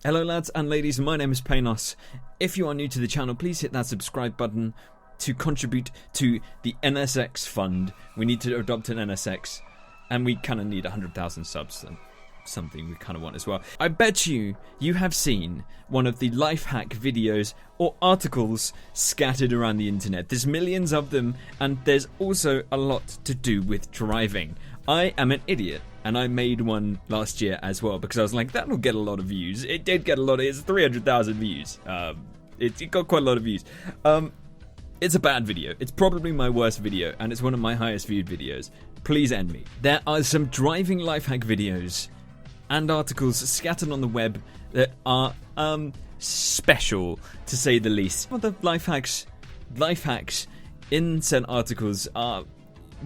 Hello lads and ladies, my name is Paynos. If you are new to the channel, please hit that subscribe button to contribute to the NSX fund. We need to adopt an NSX and we kind of need 100,000 subs, and something we kind of want as well. I bet you have seen one of the life hack videos or articles scattered around the internet. There's millions of them, and there's also a lot to do with driving. I am an idiot, and I made one last year as well because I was like, that'll get a lot of views. It did get a lot of, it's 300,000 views. It got quite a lot of views. It's a bad video. It's probably my worst video, and it's one of my highest viewed videos. Please end me. There are some driving life hack videos and articles scattered on the web that are special, to say the least. Well, the life hacks in said articles are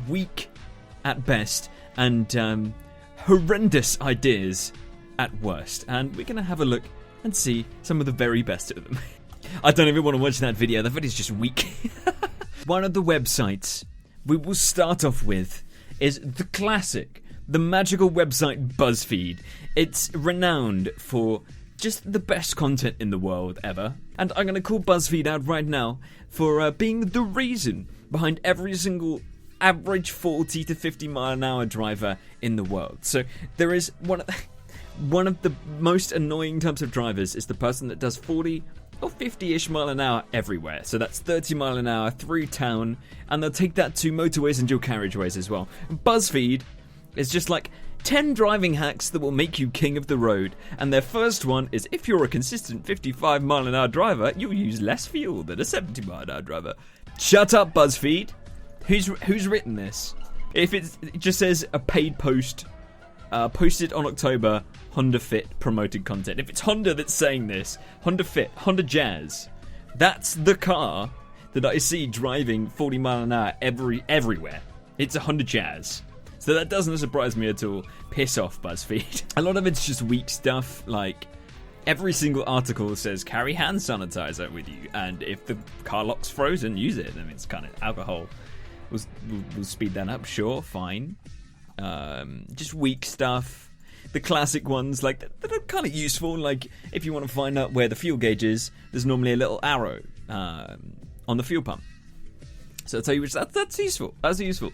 weak at best and horrendous ideas at worst, and we're gonna have a look and see some of the very best of them. I don't even want to watch that video. The video's just weak. One of the websites we will start off with is the classic, the magical website BuzzFeed. It's renowned for just the best content in the world ever, and I'm gonna call BuzzFeed out right now for being the reason behind every single average 40 to 50 mile an hour driver in the world. So there is one of the most annoying types of drivers is the person that does 40 or 50-ish mile an hour everywhere. So that's 30 mile an hour through town, and they'll take that to motorways and dual carriageways as well. BuzzFeed is just like 10 driving hacks that will make you king of the road, and their first one is if you're a consistent 55 mile an hour driver, you'll use less fuel than a 70 mile an hour driver. Shut up, BuzzFeed. Who's written this? If it just says a paid post, posted on October, Honda Fit promoted content. If it's Honda that's saying this, Honda Fit, Honda Jazz, that's the car that I see driving 40 mile an hour everywhere. It's a Honda Jazz. So that doesn't surprise me at all. Piss off, BuzzFeed. A lot of it's just weak stuff, like every single article says carry hand sanitizer with you, and if the car lock's frozen, use it. I mean, it's kind of alcohol. We'll speed that up, sure, fine. Just weak stuff. The classic ones, like, that are kind of useful. Like, if you want to find out where the fuel gauge is, there's normally a little arrow on the fuel pump. So I'll tell you which, that's useful. That's useful.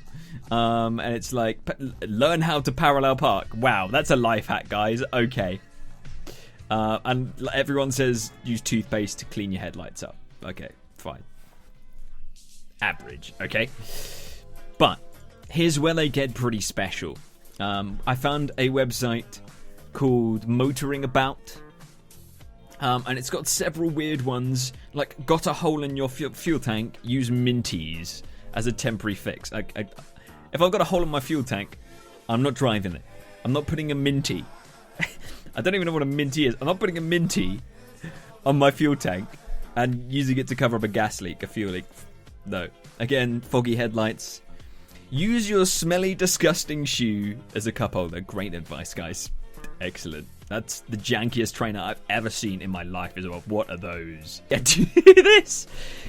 And it's like, learn how to parallel park. Wow, that's a life hack, guys. Okay. And everyone says use toothpaste to clean your headlights up. Okay, fine. Average, okay? But here's where they get pretty special. I found a website called Motoring About, and it's got several weird ones, like got a hole in your fuel tank, use Minties as a temporary fix. If I've got a hole in my fuel tank, I'm not driving it. I'm not putting a Minty. I don't even know what a Minty is. I'm not putting a Minty on my fuel tank and using it to cover up a gas leak, a fuel leak. No. Again, foggy headlights. Use your smelly, disgusting shoe as a cup holder. Great advice, guys. Excellent. That's the jankiest trainer I've ever seen in my life as well. What are those? Yeah, do this.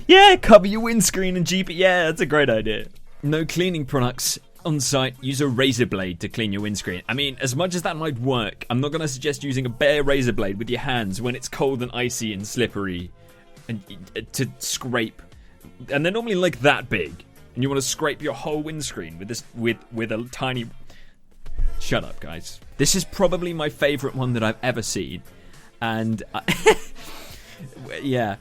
Yeah, cover your windscreen and Jeep it. Yeah, that's a great idea. No cleaning products on site. Use a razor blade to clean your windscreen. I mean, as much as that might work, I'm not going to suggest using a bare razor blade with your hands when it's cold and icy and slippery and to scrape. And they're normally like that big, and you want to scrape your whole windscreen with this with a tiny. Shut up, guys. This is probably my favorite one that I've ever seen, and yeah,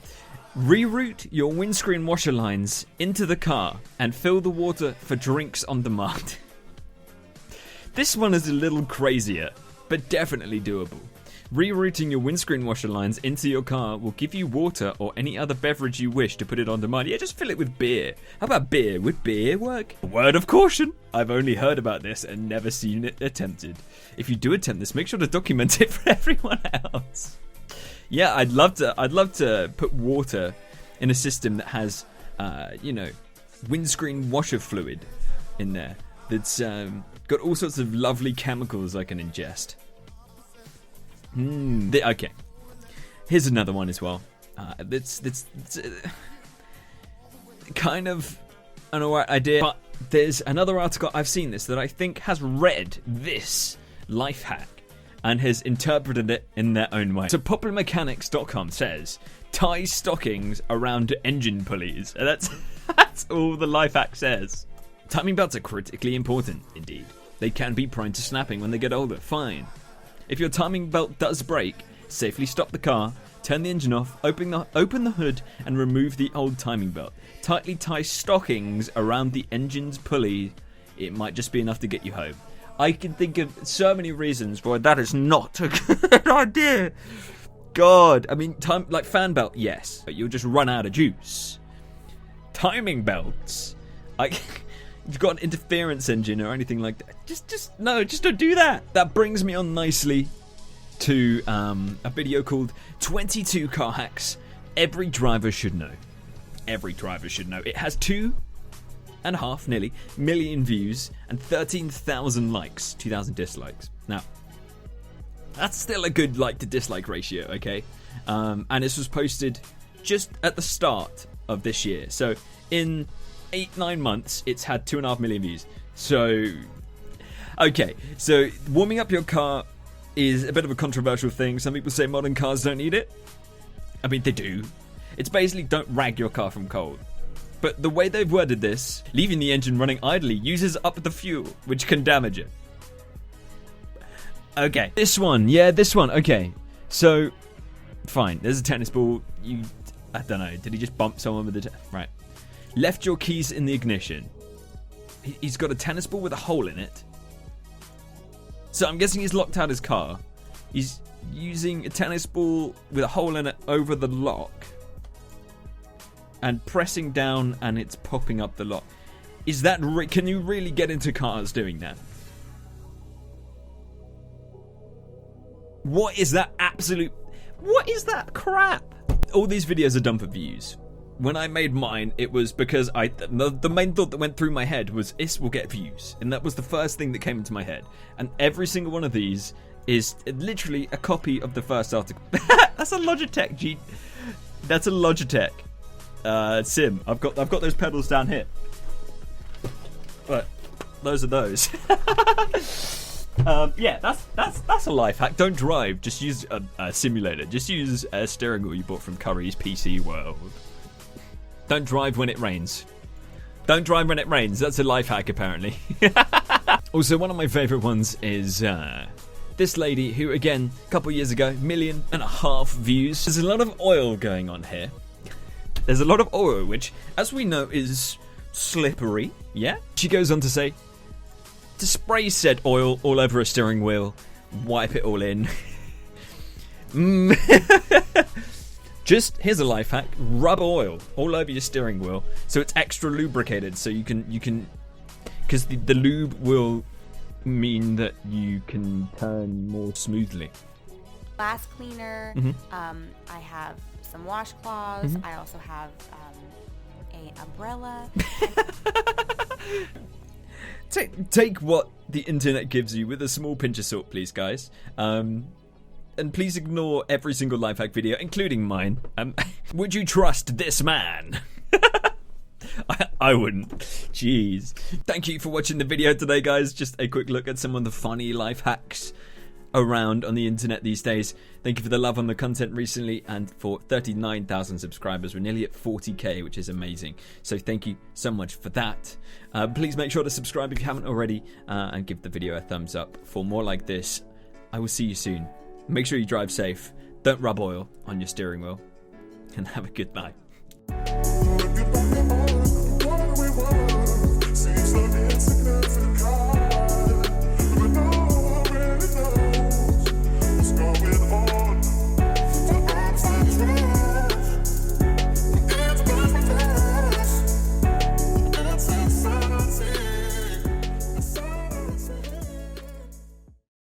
reroute your windscreen washer lines into the car and fill the water for drinks on demand. This one is a little crazier, but definitely doable. Rerouting your windscreen washer lines into your car will give you water or any other beverage you wish to put it on demand. Yeah, just fill it with beer. How about beer? Would beer work? A word of caution. I've only heard about this and never seen it attempted. If you do attempt this, make sure to document it for everyone else. Yeah, I'd love to put water in a system that has, windscreen washer fluid in there. That's got all sorts of lovely chemicals I can ingest. Okay, here's another one as well. That's kind of an alright idea, but there's another article I've seen this that I think has read this life hack and has interpreted it in their own way. So popularmechanics.com says, tie stockings around engine pulleys. And that's all the life hack says. Timing belts are critically important, indeed. They can be prone to snapping when they get older, fine. If your timing belt does break, safely stop the car, turn the engine off, open the hood, and remove the old timing belt. Tightly tie stockings around the engine's pulley. It might just be enough to get you home. I can think of so many reasons why that is not a good idea. God, I mean, like fan belt, yes, but you'll just run out of juice. Timing belts, you've got an interference engine or anything like that. Just don't do that. That brings me on nicely to a video called 22 Car Hacks Every Driver Should Know. Every driver should know. It has 2.5 nearly million views and 13,000 likes, 2,000 dislikes. Now, that's still a good like to dislike ratio, okay? And this was posted just at the start of this year. So in 8-9 months, it's had 2.5 million views. So, okay. So warming up your car is a bit of a controversial thing. Some people say modern cars don't need it. I mean, they do. It's basically don't rag your car from cold. But the way they've worded this, leaving the engine running idly uses up the fuel, which can damage it. Okay. This one. Okay. So, fine. There's a tennis ball. I don't know. Did he just bump someone with the... Right. Left your keys in the ignition. He's got a tennis ball with a hole in it. So I'm guessing he's locked out his car. He's using a tennis ball with a hole in it over the lock. And pressing down and it's popping up the lock. Is that... Can you really get into cars doing that? What is that absolute... What is that crap? All these videos are done for views. When I made mine, it was because the main thought that went through my head was, this will get views. And that was the first thing that came into my head. And every single one of these is literally a copy of the first article. That's a Logitech, G. That's a Logitech sim. I've got those pedals down here. But those are those. Yeah, that's a life hack. Don't drive. Just use a simulator. Just use a steering wheel you bought from Curry's PC World. Don't drive when it rains. Don't drive when it rains. That's a life hack, apparently. Also, one of my favourite ones is this lady who, again, a couple years ago, 1.5 million views. There's a lot of oil going on here. There's a lot of oil, which, as we know, is slippery. Yeah? She goes on to say, to spray said oil all over a steering wheel, wipe it all in. Just, here's a life hack, rub oil all over your steering wheel so it's extra lubricated, so you can, because the lube will mean that you can turn more smoothly. Glass cleaner, I have some washcloths, I also have an umbrella. Take what the internet gives you with a small pinch of salt, please, guys. And please ignore every single life hack video, including mine. Would you trust this man? I wouldn't. Jeez. Thank you for watching the video today, guys. Just a quick look at some of the funny life hacks around on the internet these days. Thank you for the love on the content recently, and for 39,000 subscribers. We're nearly at 40k, which is amazing. So thank you so much for that. Please make sure to subscribe if you haven't already, and give the video a thumbs up for more like this. I will see you soon. Make sure you drive safe, don't rub oil on your steering wheel, and have a good night.